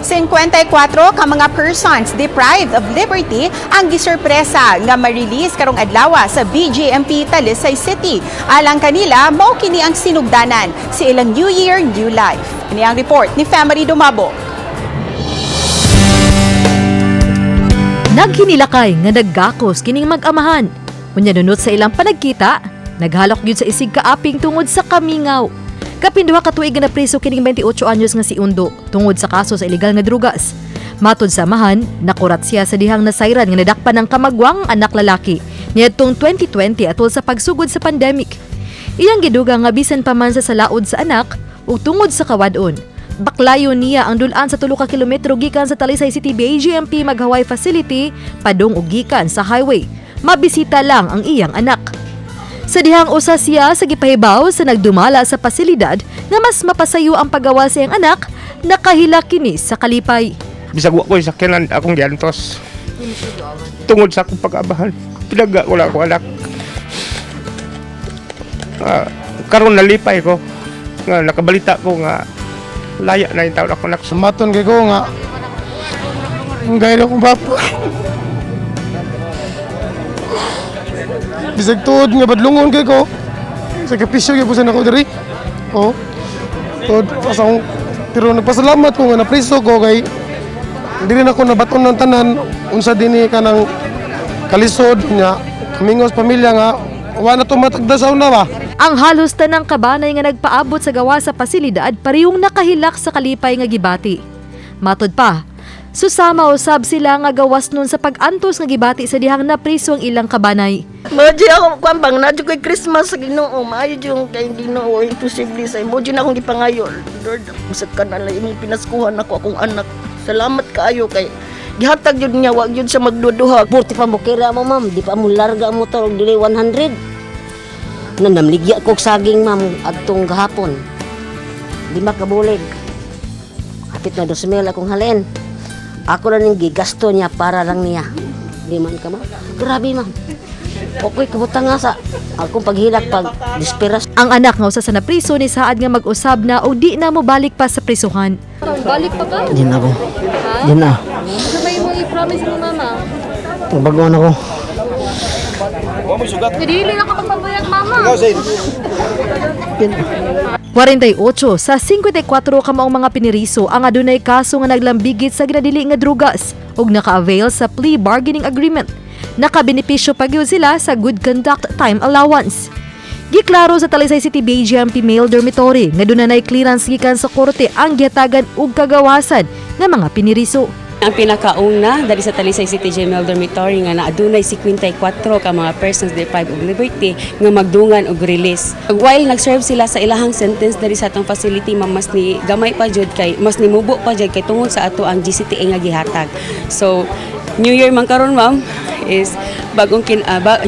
54 ka mga persons deprived of liberty ang gisurpresa nga ma-release karong adlaw sa BGMP Talisay City. Alang kanila, mao kini ang sinugdanan sa ilang New Year, New Life. Ini ang report ni Family Dumabo. Naghinilakay nga naggakos kining mag-amahan. Unya nunot sa ilang panagkita, naghalok gyud sa isig kaaping tungod sa kamingaw. Kapinduha ka tuig nga napriso kining 28 anyos nga si Undo tungod sa kaso sa ilegal nga drugas. Matod sa amahan, nakurat siya sa dihang nasayran nga nadakpan ng kamagwang anak lalaki niadtong 2020 atol sa pagsugod sa pandemic. Iyang giduga nga bisan pa man sa salaod sa anak ug tungod sa kawadon. Baklayo niya ang dulaan sa 3 ka kilometro gikan sa Talisay City BGMP Mag-Hawaii Facility padung ug gikan sa highway. Mabisita lang ang iyang anak. Sa dihang usa siya sa gipahibaw sa nagdumala sa pasilidad nga mas mapasayo ang paggawa sa iyang anak, nakahila kini sa kalipay. Bisag wa ko sakyanan akong giantos. Tungod sa akong pag-abahan, pinaga wala ko anak. Karon nalipay ko nga nakabalita ko nga laya na yung taon ako anak. Sumaton kay ko nga ang gaya kong papa. Bisag tuod nga badlungon kay ko. Sakripisyo gyud pusan ako diri. Oh. Tuod asang pero nagpasalamat ko nga napriso ko kay dili na ko nabaton ng tanan unsa dinhi kanang kalisod nya kamingos pamilya nga wala to matagda sa una ba. Ang halos tanang kabanay nga nagpaabot sa gawa sa pasilidad parehong nakahilak sa kalipay nga gibati. Matod pa, susama usab sila nga gawas nun sa pag-antos nga gibati sa dihang napriso ang ilang kabanay. Maji ako kwambang na koy Christmas sa Ginoo, maayo yung kay Ginoo imposible sa imo na akong gipangayo. Lord, usad ka na lang imong pinaskuhan ako akong anak. Salamat kaayo kay gihatag jud niya wag jud sa magduduha. Burti pa mo kira mo ma'am, di pa mo larga mo to og dili 100. Namligya ko saging ma'am adtong gahapon. Di makabulig. Hapit na 2,000 akong halin. Ako na ning gigasto niya para lang niya. Di man ka ma'am. Grabe ma'am. Okay, kabutang nga sa akong paghilak pag disperas. Ang anak nga usa sa napriso ni saad nga mag-usab na o di na mo balik pa sa prisuhan. Balik pa ka? Di na ako. Di na. Ano ba yung i-promise mo mama? Baguhan ako. Dili na kapag mabayag mama. 48 sa 54 ka maong mga piniriso ang adunay kaso nga naglambigit sa ginadili nga drugas ug naka-avail sa plea bargaining agreement. Nakabenepisyo pa gyud sila sa good conduct time allowance. Giklaro sa Talisay City BGMP Male Dormitory nga dunay clearance gikan sa korte ang gihatagan ug kagawasan nga mga piniriso. Ang pinakauna dari sa Talisay City Male Dormitory nga naadunay 54 ka mga persons deprived of liberty nga magdungan og release. While nag-serve sila sa ilahang sentence dari sa atong facility, mas ni gamay pa jud kay mas ni mubo pa jud kay tungod sa ato ang GCTA nga gihatag. So New Year man karon ma'am is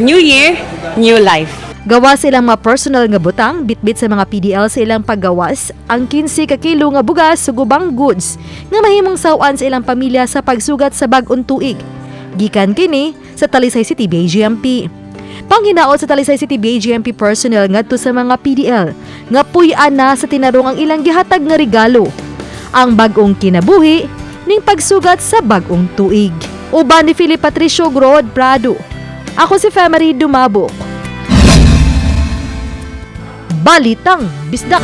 New Year, New Life. Gawas silang mga personal nga butang, bitbit sa mga PDL sa ilang paggawas, ang 15 ka kilo nga bugas sa gubang goods nga mahimong sawan sa ilang pamilya sa pagsugat sa bag-ong tuig. Gikan kini sa Talisay City BGMP. Panghinaot sa Talisay City BGMP personnel ngadto sa mga PDL nga puy-an na sa tinarong ang ilang gihatag nga regalo. Ang bag-ong kinabuhi ning pagsugat sa bag-ong tuig. Uban ni Philip Patricio Grod Prado. Ako si Family Dumabo. Balitang Bisdak.